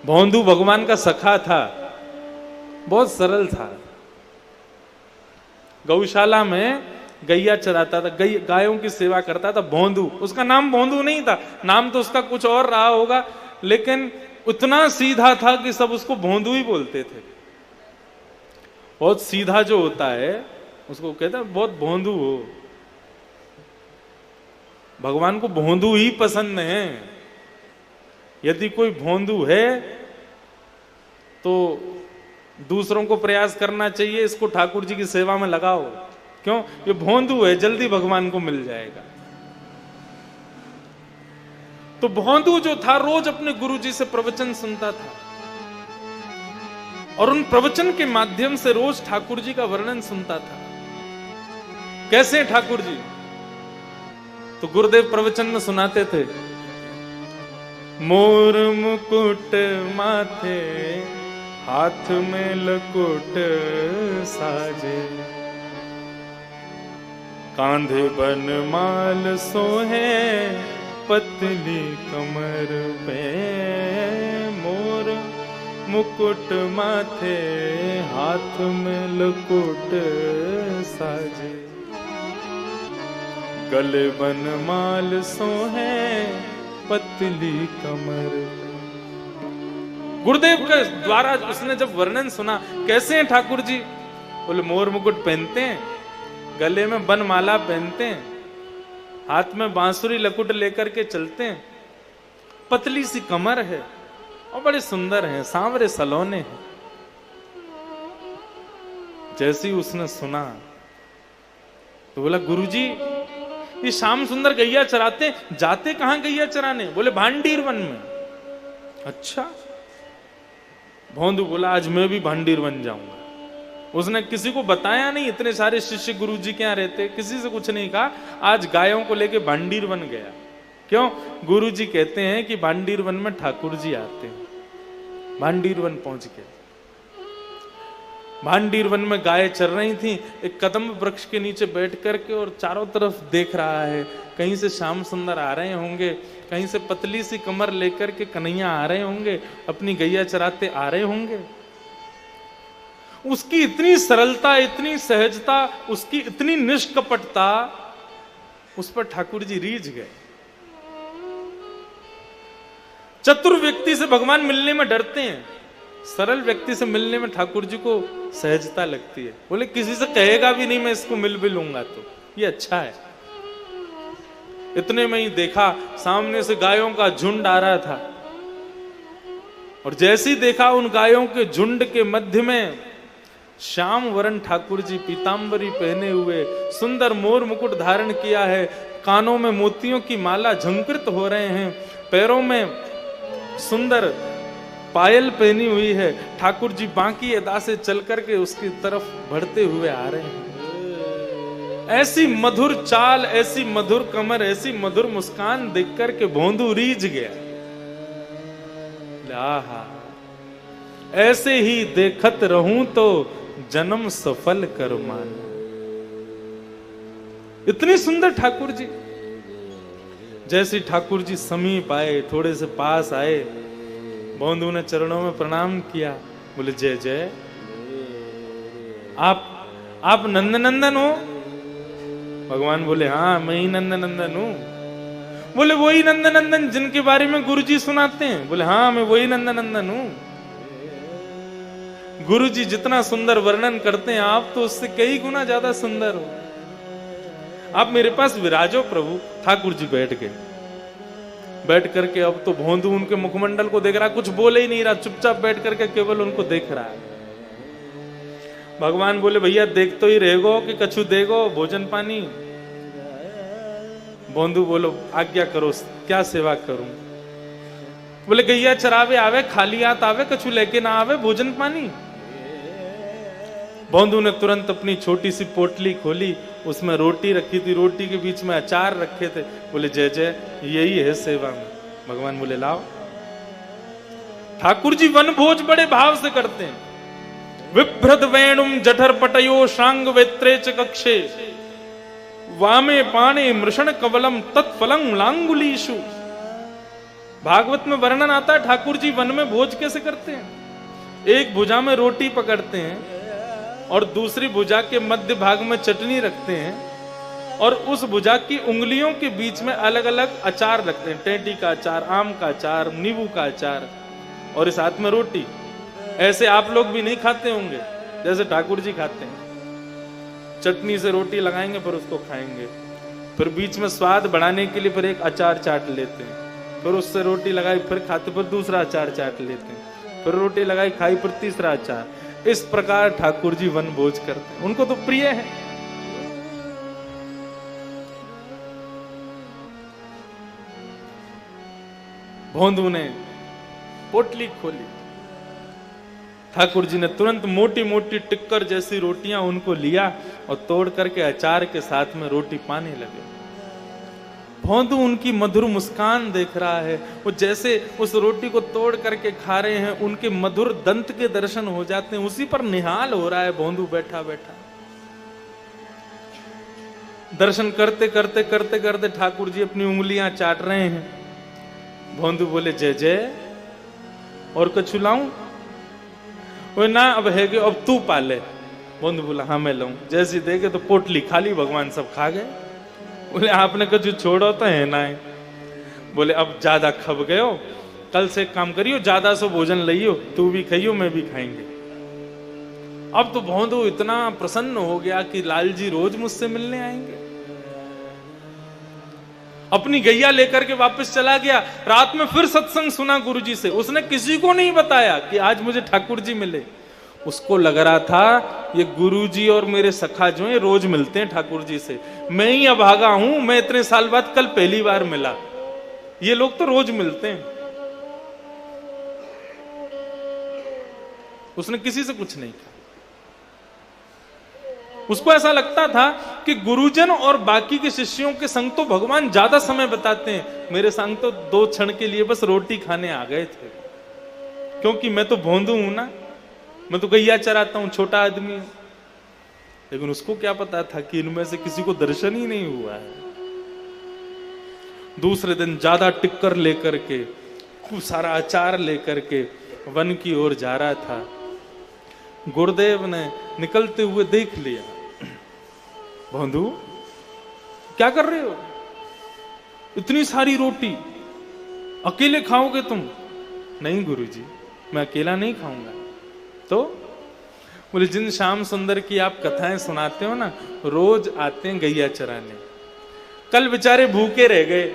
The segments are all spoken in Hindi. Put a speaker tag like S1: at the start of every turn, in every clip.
S1: भोंदू भगवान का सखा था, बहुत सरल था। गौशाला में गैया चराता था, गायों की सेवा करता था भोंदू। उसका नाम भोंदू नहीं था, नाम तो उसका कुछ और रहा होगा, लेकिन उतना सीधा था कि सब उसको भोंदू ही बोलते थे। बहुत सीधा जो होता है उसको कहते हैं बहुत भोंदू हो। भगवान को भोंदू ही पसंद है। यदि कोई भोंदू है तो दूसरों को प्रयास करना चाहिए इसको ठाकुर जी की सेवा में लगाओ। क्यों? ये भोंदू है, जल्दी भगवान को मिल जाएगा। तो भोंदू जो था रोज अपने गुरुजी से प्रवचन सुनता था और उन प्रवचन के माध्यम से रोज ठाकुर जी का वर्णन सुनता था। कैसे ठाकुर जी? तो गुरुदेव प्रवचन में सुनाते थे, मोर मुकुट माथे हाथ में लकुट साजे, कांधे बनमाल सोहे पतली कमर पे। मोर मुकुट माथे हाथ में लकुट साजे, गले बनमाल सोहे पतली कमर। गुरुदेव के द्वारा उसने जब वर्णन सुना, कैसे हैं ठाकुर जी? बोले मोर मुकुट पहनते हैं, गले में बनमाला पहनते हैं, हाथ में बांसुरी लकुट लेकर के चलते हैं, पतली सी कमर है और बड़े सुंदर हैं, सांवरे सलोने हैं। जैसे ही उसने सुना तो बोला, गुरुजी ये श्याम सुंदर गैया चराते, जाते कहां गैया चराने? बोले भांडीर वन में। अच्छा। भोंदू बोला, आज मैं भी भांडीर वन जाऊंगा। उसने किसी को बताया नहीं, इतने सारे शिष्य गुरुजी के यहां रहते, किसी से कुछ नहीं कहा। आज गायों को लेके भांडीर वन गया। क्यों? गुरुजी कहते हैं कि भांडीर वन में ठाकुर जी आते हैं। भांडीर वन पहुंच गया। भांडीर वन में गाय चर रही थी, एक कदम्ब वृक्ष के नीचे बैठ करके और चारों तरफ देख रहा है। कहीं से श्याम सुंदर आ रहे होंगे, कहीं से पतली सी कमर लेकर के कन्हैया आ रहे होंगे, अपनी गैया चराते आ रहे होंगे। उसकी इतनी सरलता, इतनी सहजता, उसकी इतनी निष्कपटता, उस पर ठाकुर जी रीझ गए। चतुर व्यक्ति से भगवान मिलने में डरते हैं, सरल व्यक्ति से मिलने में ठाकुर जी को सहजता लगती है। बोले किसी से कहेगा भी नहीं मैं इसको मिल भी लूंगा तो ये अच्छा है। इतने में ही देखा सामने से गायों का झुंड आ रहा था और जैसे ही देखा उन गायों के झुंड के मध्य में श्याम वरण ठाकुर जी पीतांबरी पहने हुए, सुंदर मोर मुकुट धारण किया है, कानों में मोतियों की माला झंकृत हो रहे हैं, पैरों में सुंदर पायल पहनी हुई है। ठाकुर जी बांकी अदा से चल करके उसकी तरफ बढ़ते हुए आ रहे हैं। ऐसी मधुर चाल, ऐसी मधुर कमर, ऐसी मधुर मुस्कान देख करके भोंदू रीझ गया। आहा, ऐसे ही देखत रहूं तो जन्म सफल कर मान। इतनी सुंदर ठाकुर जी। जैसे ठाकुर जी समीप आए, थोड़े से पास आए, भोंदू ने चरणों में प्रणाम किया। बोले जय जय, आप नंदनंदन हो? भगवान बोले हाँ मैं ही नंदनंदन हूं। बोले वही नंदनंदन जिनके बारे में गुरुजी सुनाते हैं? बोले हाँ मैं वही नंदनंदन हूं। गुरुजी जितना सुंदर वर्णन करते हैं आप तो उससे कई गुना ज्यादा सुंदर हो। आप मेरे पास विराजो प्रभु। ठाकुर जी बैठ गए। बैठ करके अब तो भोंदू उनके मुखमंडल को देख रहा, कुछ बोले ही नहीं रहा, चुपचाप बैठ करके केवल उनको देख रहा है। भगवान बोले भैया देख तो ही रहेगो कि कछु देगो भोजन पानी? भोंदू बोलो आज्ञा करो, क्या सेवा करूं? बोले गैया चरावे आवे, खाली हाथ आवे, कछु लेके ना आवे भोजन पानी? भोंदू ने तुरंत अपनी छोटी सी पोटली खोली, उसमें रोटी रखी थी, रोटी के बीच में अचार रखे थे। बोले जय जय, यही है सेवा में। भगवान बोले लाओ। ठाकुर जी वन भोज बड़े भाव से करते हैं। विभ्रत वेणुम जठर पटयो शांग वेत्रे च कक्षे, वामे पाणे मृषण कवलम तत्फलं लांगुलीषु। भागवत में वर्णन आता है ठाकुर जी वन में भोज कैसे करते हैं। एक भुजा में रोटी पकड़ते हैं और दूसरी भुजा के मध्य भाग में चटनी रखते हैं और उस भुजा की उंगलियों के बीच में अलग अलग अचार रखते हैं, टेंटी का अचार, आम का अचार, नींबू का अचार, और इस हाथ में रोटी। ऐसे आप लोग भी नहीं खाते होंगे जैसे ठाकुर जी खाते हैं। चटनी से रोटी लगाएंगे फिर उसको खाएंगे, फिर बीच में स्वाद बढ़ाने के लिए फिर एक अचार चाट लेते हैं, फिर उससे रोटी लगाई फिर खाते, फिर दूसरा अचार चाट लेते हैं, फिर रोटी लगाई खाई फिर तीसरा अचार। इस प्रकार ठाकुर जी वन भोज करते हैं, उनको तो प्रिय है। भोंदू ने पोटली खोली, ठाकुर जी ने तुरंत मोटी मोटी टिक्कर जैसी रोटियां उनको लिया और तोड़ करके अचार के साथ में रोटी पाने लगे। भोंदू उनकी मधुर मुस्कान देख रहा है, वो जैसे उस रोटी को तोड़ करके खा रहे हैं, उनके मधुर दंत के दर्शन हो जाते हैं, उसी पर निहाल हो रहा है भोंदू बैठा बैठा। दर्शन करते करते करते करते ठाकुर जी अपनी उंगलियां चाट रहे हैं। भोंदू बोले जय जय, और कुछ लाऊं? वो ना अब है कि अब तू पाले। भोंदू बोला हाँ मैं लाऊं। जैसी देखे तो पोटली खाली, भगवान सब खा गए। बोले आपने कुछ छोड़ो तो है ना। बोले अब ज्यादा खब गए हो, कल से काम करियो, ज्यादा सो भोजन लियो, तू भी खाइयो मैं भी खाएंगे। अब तो भोंदू इतना प्रसन्न हो गया कि लालजी रोज मुझसे मिलने आएंगे। अपनी गैया लेकर के वापस चला गया। रात में फिर सत्संग सुना गुरुजी से, उसने किसी को नहीं बताया कि आज मुझे ठाकुर जी मिले। उसको लग रहा था ये गुरुजी और मेरे सखा जो है रोज मिलते हैं ठाकुर जी से, मैं ही अभागा हूं, मैं इतने साल बाद कल पहली बार मिला, ये लोग तो रोज मिलते हैं। उसने किसी से कुछ नहीं कहा। उसको ऐसा लगता था कि गुरुजन और बाकी के शिष्यों के संग तो भगवान ज्यादा समय बताते हैं, मेरे संग तो 2 क्षण के लिए बस रोटी खाने आ गए थे, क्योंकि मैं तो भोंदू हूं ना, मैं तो गैया चराता हूं, छोटा आदमी हूं। लेकिन उसको क्या पता था कि इनमें से किसी को दर्शन ही नहीं हुआ है। दूसरे दिन ज्यादा टिक्कर लेकर के, खूब सारा अचार लेकर के वन की ओर जा रहा था। गुरुदेव ने निकलते हुए देख लिया। भोंदू क्या कर रहे हो? इतनी सारी रोटी अकेले खाओगे तुम? नहीं गुरुजी, मैं अकेला नहीं खाऊंगा। तो बोले जिन श्याम सुंदर की आप कथाएं सुनाते हो ना, रोज आते हैं गैया चराने, कल बेचारे भूखे रह गए,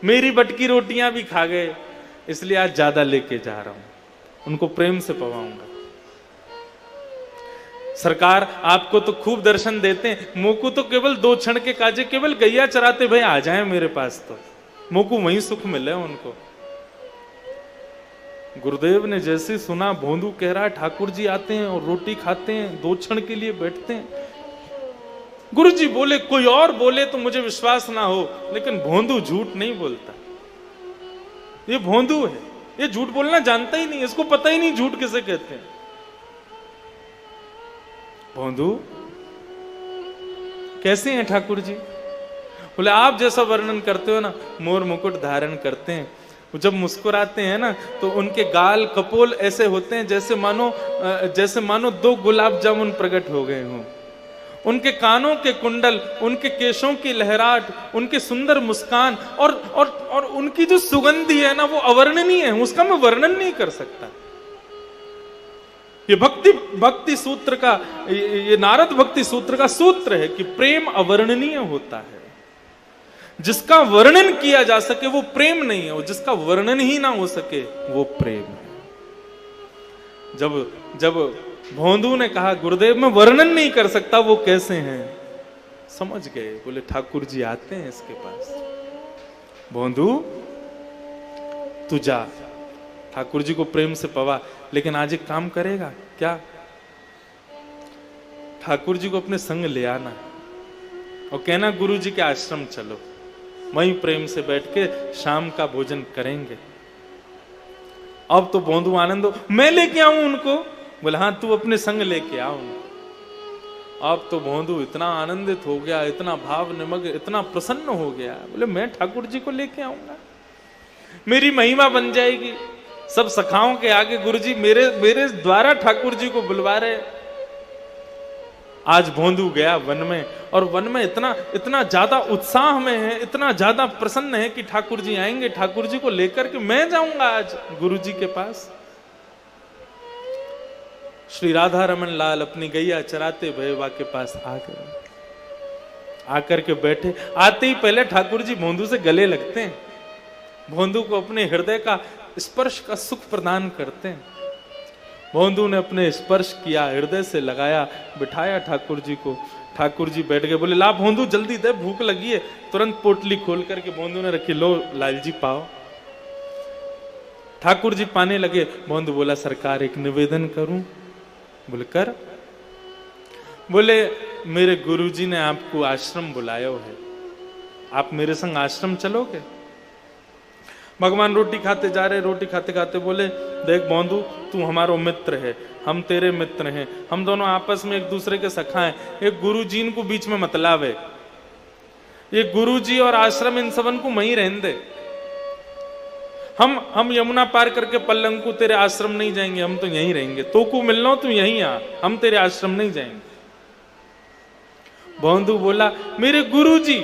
S1: मेरी बटकी रोटियां भी खा गए, इसलिए आज ज्यादा लेके जा रहा हूं, उनको प्रेम से पवाऊंगा। सरकार आपको तो खूब दर्शन देते हैं, मोकू तो केवल 2 क्षण के काजे, केवल गैया चराते भाई आ जाए मेरे पास, तो मोकू वहीं सुख मिले उनको। गुरुदेव ने जैसे सुना, भोंदू कह रहा है ठाकुर जी आते हैं और रोटी खाते हैं, 2 क्षण के लिए बैठते हैं। गुरुजी बोले कोई और बोले तो मुझे विश्वास ना हो, लेकिन भोंदू झूठ नहीं बोलता। ये भोंदू है, ये झूठ बोलना जानता ही नहीं, इसको पता ही नहीं झूठ किसे कहते हैं। भोंदू कैसे हैं ठाकुर जी? बोले आप जैसा वर्णन करते हो ना, मोर मुकुट धारण करते हैं, जब मुस्कुराते हैं ना तो उनके गाल कपोल ऐसे होते हैं जैसे मानो 2 गुलाब जामुन प्रकट हो गए हों। उनके कानों के कुंडल, उनके केशों की लहराट, उनके सुंदर मुस्कान और उनकी जो सुगंधी है ना, वो अवर्णनीय है, उसका मैं वर्णन नहीं कर सकता। ये भक्ति सूत्र का, ये नारद भक्ति सूत्र का सूत्र है कि प्रेम अवर्णनीय होता है। जिसका वर्णन किया जा सके वो प्रेम नहीं है, जिसका वर्णन ही ना हो सके वो प्रेम है। जब भोंदू ने कहा गुरुदेव मैं वर्णन नहीं कर सकता वो कैसे हैं, समझ गए। बोले ठाकुर जी आते हैं इसके पास। भोंदू तू जा, ठाकुर जी को प्रेम से पवा, लेकिन आज एक काम करेगा क्या? ठाकुर जी को अपने संग ले आना और कहना गुरु जी के आश्रम चलो, वहीं प्रेम से बैठ के शाम का भोजन करेंगे। अब तो भोंदू आनंद हो, मैं लेके आऊं उनको? बोले हाँ तू अपने संग लेके आओ। अब तो भोंदू इतना आनंदित हो गया, इतना भाव निमग्न, इतना प्रसन्न हो गया, बोले मैं ठाकुर जी को लेके आऊंगा। मेरी महिमा बन जाएगी। सब सखाओं के आगे गुरुजी मेरे द्वारा ठाकुर जी को बुलवा रहे। आज भोंदू गया वन में, और वन में इतना ज्यादा उत्साह में है, इतना ज्यादा प्रसन्न है कि ठाकुर जी आएंगे, ठाकुर जी को लेकर के मैं जाऊंगा आज गुरु जी के पास। श्री राधा रमन लाल अपनी गैया चराते भैरवा के पास आ गए, आकर के बैठे। आते ही पहले ठाकुर जी भोंदू से गले लगते हैं, भोंदू को अपने हृदय का स्पर्श का सुख प्रदान करते हैं। भोंदू ने अपने स्पर्श किया, हृदय से लगाया, बिठाया ठाकुर जी को। ठाकुर जी बैठ गए, बोले ला भोंदू जल्दी दे, भूख लगी है। तुरंत पोटली खोल करके भोंदू ने रखी, लो लाल जी पाओ। ठाकुर जी पाने लगे। भोंदू बोला सरकार एक निवेदन करूं? बोले कर। बोले मेरे गुरुजी ने आपको आश्रम बुलाया है, आप मेरे संग आश्रम चलोगे? भगवान रोटी खाते जा रहे, रोटी खाते खाते बोले देख भोंदू, तू हमारा मित्र है, हम तेरे मित्र हैं, हम दोनों आपस में एक दूसरे के सखा हैं। एक गुरुजी को बीच में मतलब है, ये गुरुजी और आश्रम इन सबन को वहीं रहने दे। हम यमुना पार करके पल्लंकु तेरे आश्रम नहीं जाएंगे, हम तो यहीं रहेंगे। तो को मिलना तू यहीं आ, हम तेरे आश्रम नहीं जाएंगे। भोंदू बोला मेरे गुरुजी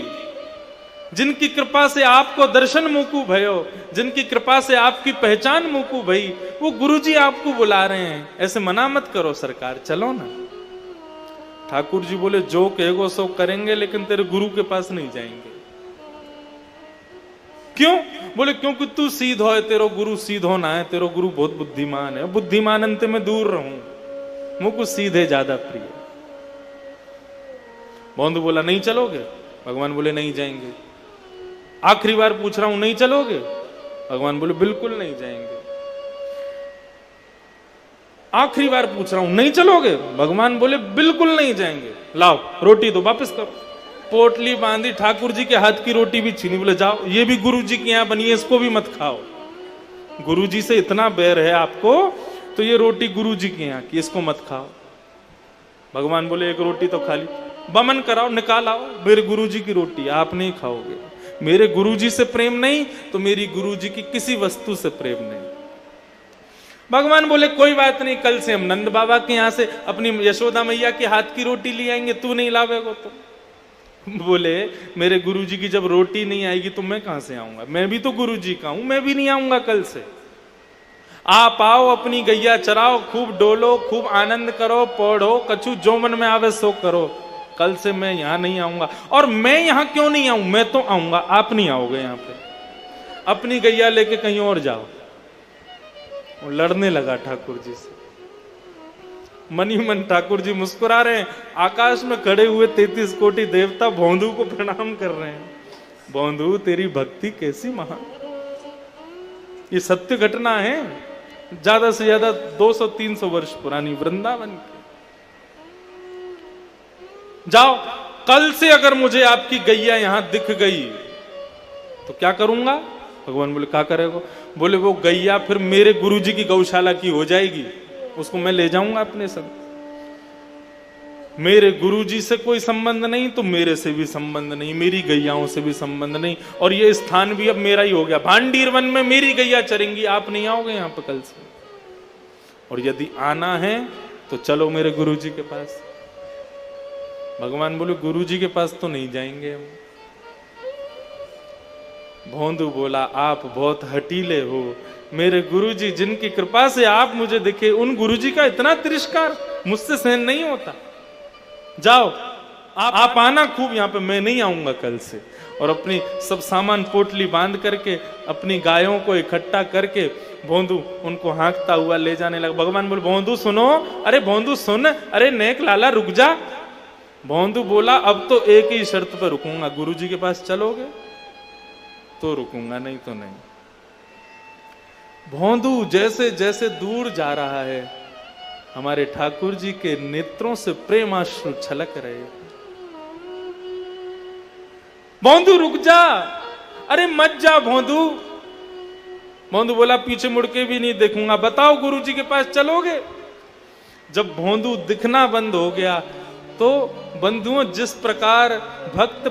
S1: जिनकी कृपा से आपको दर्शन मुकू भयो, जिनकी कृपा से आपकी पहचान मुकू भई, वो गुरुजी आपको बुला रहे हैं, ऐसे मना मत करो सरकार, चलो ना। ठाकुर जी बोले जो कहेगो सो करेंगे, लेकिन तेरे गुरु के पास नहीं जाएंगे। क्यों? बोले क्योंकि तू सीधो है, तेरो गुरु सीधो ना है, तेरो गुरु बहुत बुद्धिमान है, बुद्धिमान अंत में दूर रहूं, मुझको सीधे ज्यादा प्रिय। भोंदू बोला नहीं चलोगे? भगवान बोले नहीं जाएंगे। आखिरी बार पूछ रहा हूं, नहीं चलोगे? भगवान बोले बिल्कुल नहीं जाएंगे। आखिरी बार पूछ रहा हूं, नहीं चलोगे? भगवान बोले बिल्कुल नहीं जाएंगे। लाओ रोटी दो, वापस करो। पोटली बांधी, ठाकुर जी के हाथ की रोटी भी छीनी, बोले जाओ ये भी गुरु जी के यहां बनी है, इसको भी मत खाओ। गुरु जी से इतना बैर है आपको, तो ये रोटी गुरु जी के यहां की, इसको मत खाओ। भगवान बोले एक रोटी तो खा ली, बमन कराओ, निकाल आओ, मेरे गुरु जी की रोटी आप नहीं खाओगे। मेरे गुरुजी से प्रेम नहीं तो मेरी गुरुजी की किसी वस्तु से प्रेम नहीं। भगवान बोले कोई बात नहीं, कल से हम नंद बाबा के यहां से अपनी यशोदा मैया के हाथ की रोटी ले आएंगे, तू नहीं लावेगा तो। बोले मेरे गुरुजी की जब रोटी नहीं आएगी तो मैं कहां से आऊंगा? मैं भी तो गुरुजी का हूं, मैं भी नहीं आऊंगा कल से। आप आओ, अपनी गैया चराओ, खूब डोलो, खूब आनंद करो, पढ़ो, कछु जो मन में आवे सो करो। कल से मैं यहां नहीं आऊंगा। और मैं यहां क्यों नहीं आऊं? मैं तो आऊंगा, आप नहीं आओगे यहां पे। अपनी गैया लेके कहीं और जाओ। वो लड़ने लगा ठाकुर जी से। मन ही मन ठाकुर जी मुस्कुरा रहे हैं। आकाश में खड़े हुए 33 कोटि देवता भोंदू को प्रणाम कर रहे हैं। भोंदू तेरी भक्ति कैसी महान! ये सत्य घटना है, ज्यादा से ज्यादा 200-300 वर्ष पुरानी, वृंदावन की। जाओ, कल से अगर मुझे आपकी गैया यहां दिख गई तो क्या करूंगा? भगवान बोले क्या करेगा? बोले वो गैया फिर मेरे गुरुजी की गौशाला की हो जाएगी, उसको मैं ले जाऊंगा अपने संग। मेरे गुरुजी से कोई संबंध नहीं तो मेरे से भी संबंध नहीं, मेरी गैयाओं से भी संबंध नहीं, और ये स्थान भी अब मेरा ही हो गया। भांडीर वन में मेरी गैया चरेंगी, आप नहीं आओगे यहां पर कल से। और यदि आना है तो चलो मेरे गुरुजी के पास। भगवान बोले गुरुजी के पास तो नहीं जाएंगे हम। भोंदू बोला आप बहुत हटीले हो, मेरे गुरुजी जिनकी कृपा से आप मुझे दिखे, उन गुरुजी का इतना तिरस्कार मुझसे सहन नहीं होता। जाओ आप आना खूब यहाँ पे, मैं नहीं आऊंगा कल से। और अपनी सब सामान पोटली बांध करके अपनी गायों को इकट्ठा करके भोंदू उनको हाँकता हुआ ले जाने लगा। भगवान बोले भोंदू सुनो, अरे भोंदू सुन, अरे नेक लाला रुक जा। भोंदू बोला अब तो एक ही शर्त पर रुकूंगा, गुरुजी के पास चलोगे तो रुकूंगा, नहीं तो नहीं। भोंदू जैसे जैसे दूर जा रहा है, हमारे ठाकुर जी के नेत्रों से प्रेमाश्रु छलक रहे। भोंदू रुक जा, अरे मत जा भोंदू। भोंदू बोला पीछे मुड़ के भी नहीं देखूंगा, बताओ गुरुजी के पास चलोगे? जब भोंदू दिखना बंद हो गया तो बंधुओं जिस प्रकार भक्त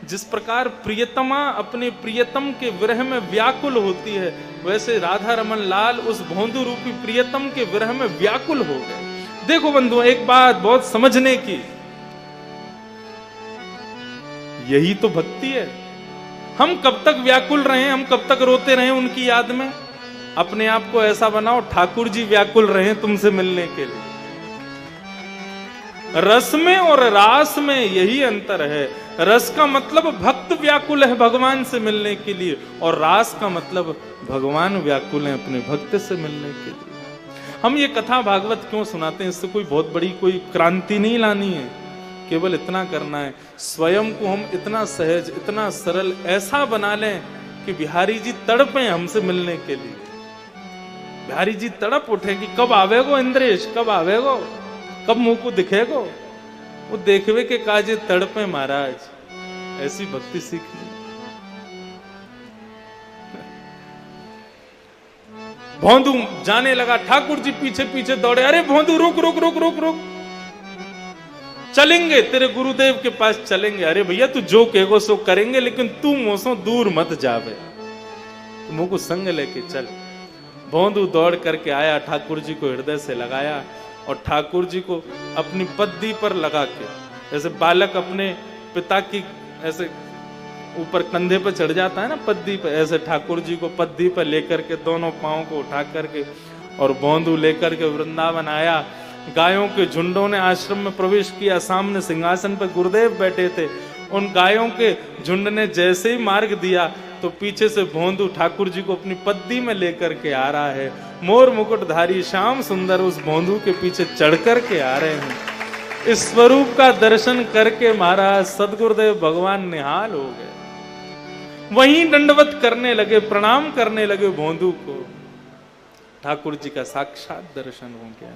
S1: जिस प्रकार प्रियतमा अपने प्रियतम के विरह में व्याकुल होती है, वैसे राधा रमन लाल उस भोंदू रूपी प्रियतम के विरह में व्याकुल हो गए। देखो बंधुओं, एक बात बहुत समझने की, यही तो भक्ति है। हम कब तक व्याकुल रहे, हम कब तक रोते रहे उनकी याद में? अपने आप को ऐसा बनाओ ठाकुर जी व्याकुल रहे तुमसे मिलने के लिए। रस में और रास में यही अंतर है। रस का मतलब भक्त व्याकुल है भगवान से मिलने के लिए, और रास का मतलब भगवान व्याकुल है अपने भक्त से मिलने के लिए। हम ये कथा भागवत क्यों सुनाते हैं? इससे कोई बहुत बड़ी कोई क्रांति नहीं लानी है, केवल इतना करना है, स्वयं को हम इतना सहज, इतना सरल ऐसा बना लें कि बिहारी जी तड़पें हमसे मिलने के लिए। बिहारी जी तड़प उठे कि कब आवेगो इंद्रेश, कब आवेगो, कब मुंह को दिखेगो। वो देखवे के काजे तड़पे महाराज, ऐसी भक्ति सीखनी। भोंदू जाने लगा, ठाकुर जी पीछे पीछे दौड़े, अरे भोंदू रुक रुक रुक रुक रुक, चलेंगे तेरे गुरुदेव के पास चलेंगे। अरे भैया तू जो कहेगो सो करेंगे, लेकिन तू मोसो दूर मत जावे, मुंह को संग लेके चल। भोंदू दौड़ करके आया, ठाकुर जी को हृदय से लगाया और ठाकुर जी को अपनी पद्दी पर लगा के, जैसे बालक अपने पिता की ऐसे ऊपर कंधे पर चढ़ जाता है ना पद्दी पर, ऐसे ठाकुर जी को पद्दी पर लेकर के दोनों पांवों को उठा करके और भोंदू लेकर के वृंदावन आया। गायों के झुंडों ने आश्रम में प्रवेश किया, सामने सिंहासन पर गुरुदेव बैठे थे। उन गायों के झुंड ने जैसे ही मार्ग दिया तो पीछे से भोंदू ठाकुर जी को अपनी पद्दी में लेकर के आ रहा है। मोर मुकुटधारी श्याम सुंदर उस भोंदू के पीछे चढ़ कर के आ रहे हैं। इस स्वरूप का दर्शन करके महाराज सदगुरुदेव भगवान निहाल हो गए, वहीं दंडवत करने लगे, प्रणाम करने लगे भोंदू को। ठाकुर जी का साक्षात दर्शन हो गया।